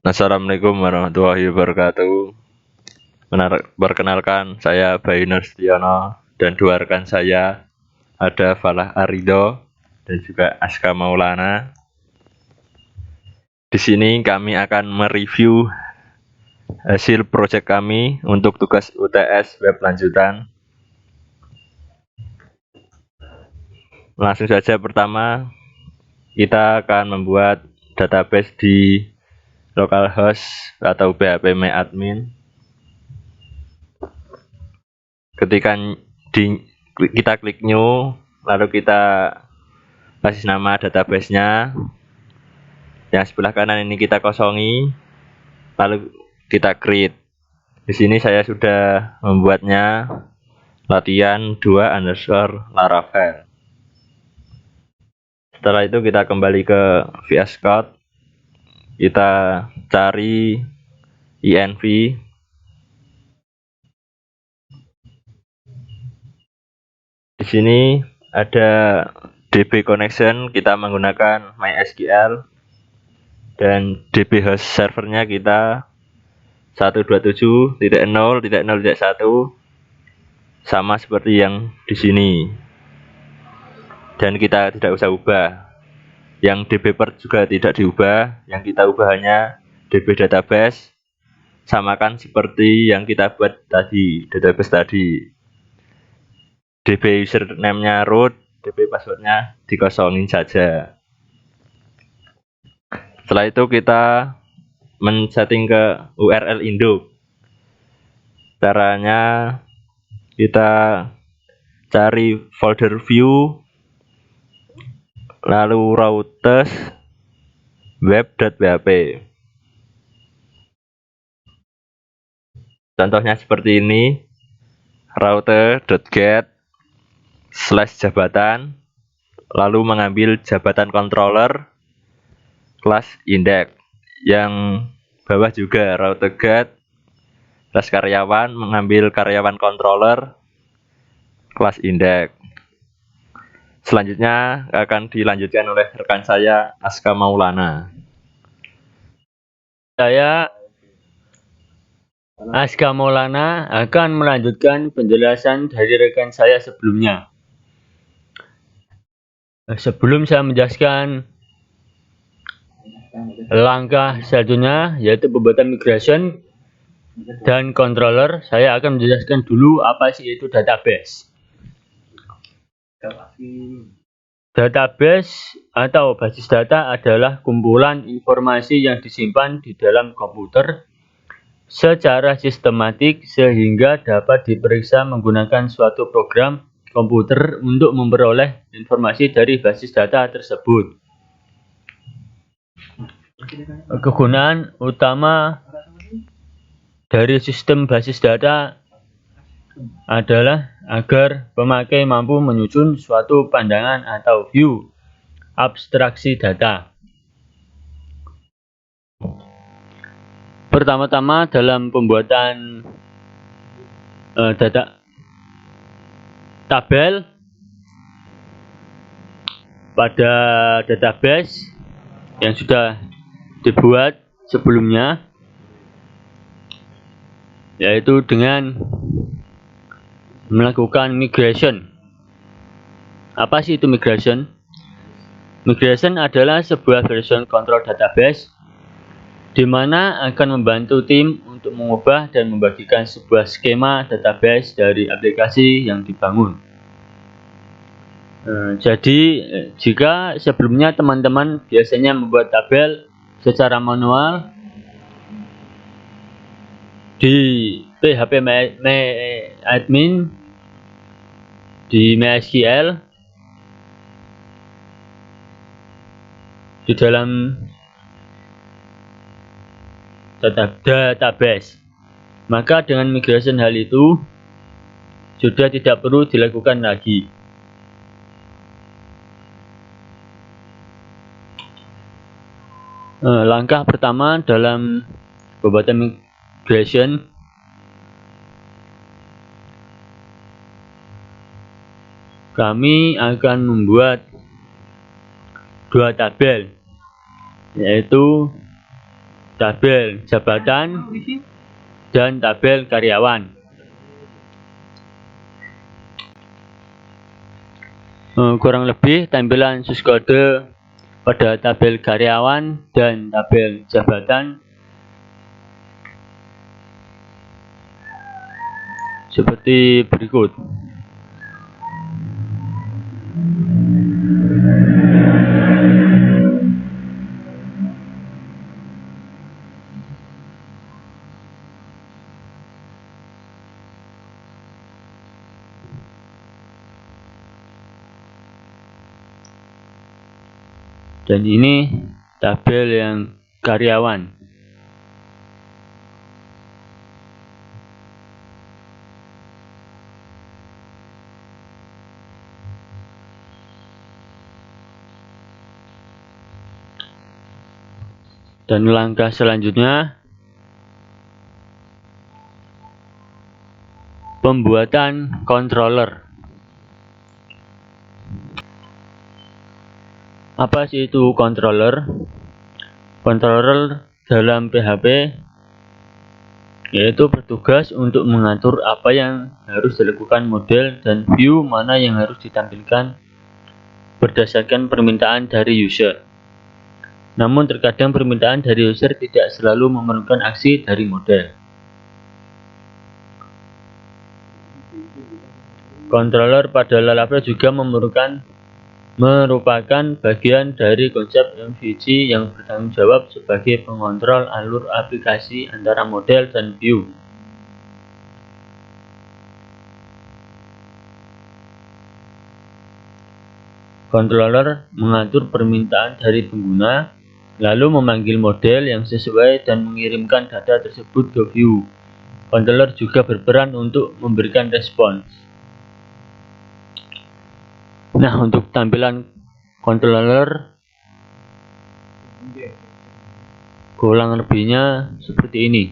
Assalamualaikum warahmatullahi wabarakatuh. Perkenalkan, saya Bayu Nursetiono dan dua rekan saya ada Falah Arido dan juga Aska Maulana. Di sini kami akan mereview hasil proyek kami untuk tugas UTS web lanjutan. Langsung saja, pertama kita akan membuat database di localhost atau PHP MyAdmin. Ketika kita klik new, lalu kita kasih nama databasenya. Yang sebelah kanan ini kita kosongi, lalu kita create. Di sini saya sudah membuatnya latihan 2_laravel. Setelah itu kita kembali ke VS Code, kita cari env. Di sini ada DB connection, kita menggunakan MySQL, dan DB host servernya kita 127.0.0.1 sama seperti yang di sini. Dan kita tidak usah ubah. Yang DB port juga tidak diubah, yang kita ubah hanya DB database, samakan seperti yang kita buat tadi, database tadi. DB username-nya root, DB password-nya dikosongin saja. Setelah itu kita men-setting ke URL induk. Caranya kita cari folder view, lalu routes web.php. Contohnya seperti ini, route.get/jabatan, lalu mengambil jabatan controller kelas index. Yang bawah juga route.get/karyawan, mengambil karyawan controller kelas index. Selanjutnya akan dilanjutkan oleh rekan saya Aska Maulana. Saya Aska Maulana akan melanjutkan penjelasan dari rekan saya sebelumnya. Sebelum saya menjelaskan langkah selanjutnya, yaitu pembuatan migration dan controller, saya akan menjelaskan dulu apa sih itu database. Database atau basis data adalah kumpulan informasi yang disimpan di dalam komputer secara sistematik sehingga dapat diperiksa menggunakan suatu program komputer untuk memperoleh informasi dari basis data tersebut. Kegunaan utama dari sistem basis data adalah agar pemakai mampu menyusun suatu pandangan atau view abstraksi data. Pertama-tama dalam pembuatan data tabel pada database yang sudah dibuat sebelumnya, yaitu dengan melakukan migration. Apa sih itu migration? Migration adalah sebuah version control database di mana akan membantu tim untuk mengubah dan membagikan sebuah skema database dari aplikasi yang dibangun. Jadi, jika sebelumnya teman-teman biasanya membuat tabel secara manual di PHP MyAdmin, di MySQL, di dalam database, maka dengan migration hal itu sudah tidak perlu dilakukan lagi. Langkah pertama dalam pembuatan migration, kami akan membuat dua tabel, yaitu tabel jabatan, dan tabel karyawan. Kurang lebih tampilan source code pada tabel karyawan dan tabel jabatan seperti berikut. Dan ini tabel yang karyawan. Dan langkah selanjutnya, pembuatan controller. Apa sih itu controller? Controller dalam PHP yaitu bertugas untuk mengatur apa yang harus dilakukan model dan view mana yang harus ditampilkan berdasarkan permintaan dari user. Namun terkadang permintaan dari user tidak selalu memerlukan aksi dari model. Controller pada Laravel juga merupakan bagian dari konsep MVC yang bertanggung jawab sebagai pengontrol alur aplikasi antara model dan view. Controller mengatur permintaan dari pengguna, lalu memanggil model yang sesuai dan mengirimkan data tersebut ke view. Controller juga berperan untuk memberikan respons. Nah, untuk tampilan controller kurang lebihnya seperti ini.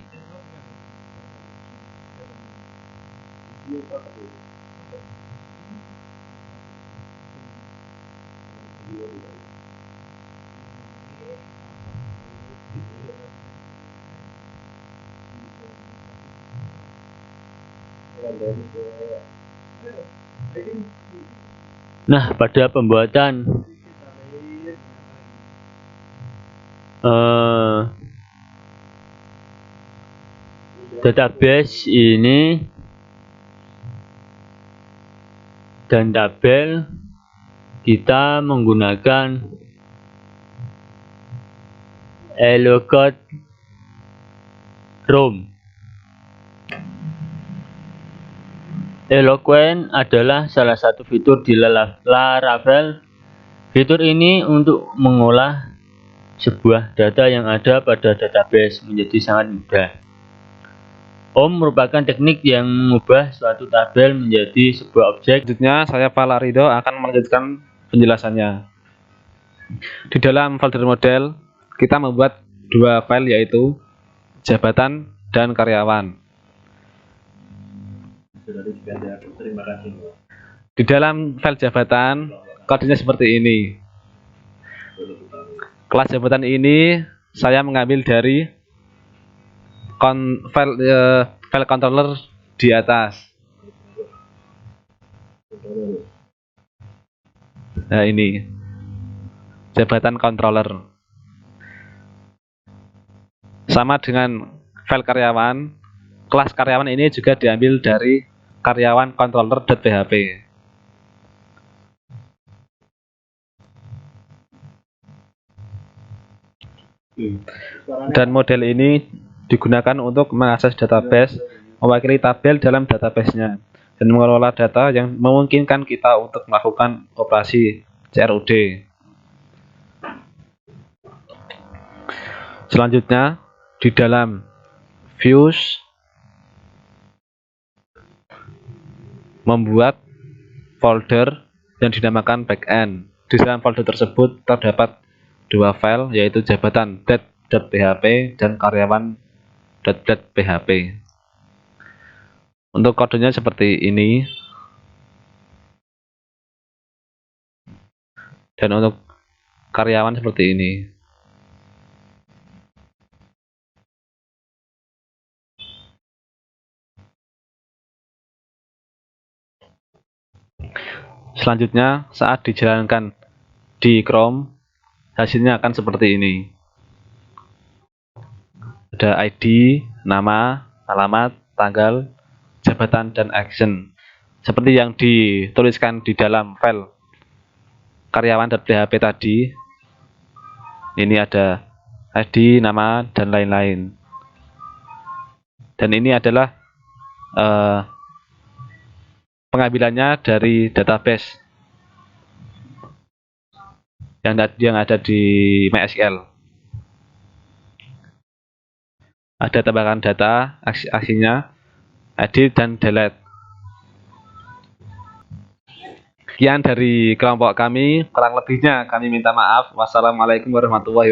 Nah, pada pembuatan database ini dan tabel, kita menggunakan Eloquent Room. Eloquent adalah salah satu fitur di Laravel. Fitur ini untuk mengolah sebuah data yang ada pada database menjadi sangat mudah. OM merupakan teknik yang mengubah suatu tabel menjadi sebuah objek. Selanjutnya, saya Pak Larido akan melanjutkan penjelasannya. Di dalam folder model, kita membuat dua file yaitu jabatan dan karyawan. Di dalam file jabatan, kodenya seperti ini. Kelas jabatan ini saya mengambil dari file controller di atas. Nah, ini jabatan controller. Sama dengan file karyawan, kelas karyawan ini juga diambil dari karyawan controller.php. Dan model ini digunakan untuk mengakses database, mewakili tabel dalam database-nya, dan mengelola data yang memungkinkan kita untuk melakukan operasi CRUD. Selanjutnya, di dalam views membuat folder yang dinamakan backend. Di dalam folder tersebut terdapat dua file, yaitu jabatan.php dan karyawan.php. Untuk kodenya seperti ini. Dan untuk karyawan seperti ini. Selanjutnya, saat dijalankan di Chrome, hasilnya akan seperti ini. Ada ID, nama, alamat, tanggal, jabatan, dan action. Seperti yang dituliskan di dalam file karyawan.php tadi. Ini ada ID, nama, dan lain-lain. Dan ini adalah pengambilannya dari database yang ada di MySQL. Ada tambahkan data, aksinya, edit, dan delete. Sekian dari kelompok kami, kurang lebihnya kami minta maaf. Wassalamualaikum warahmatullahi wabarakatuh.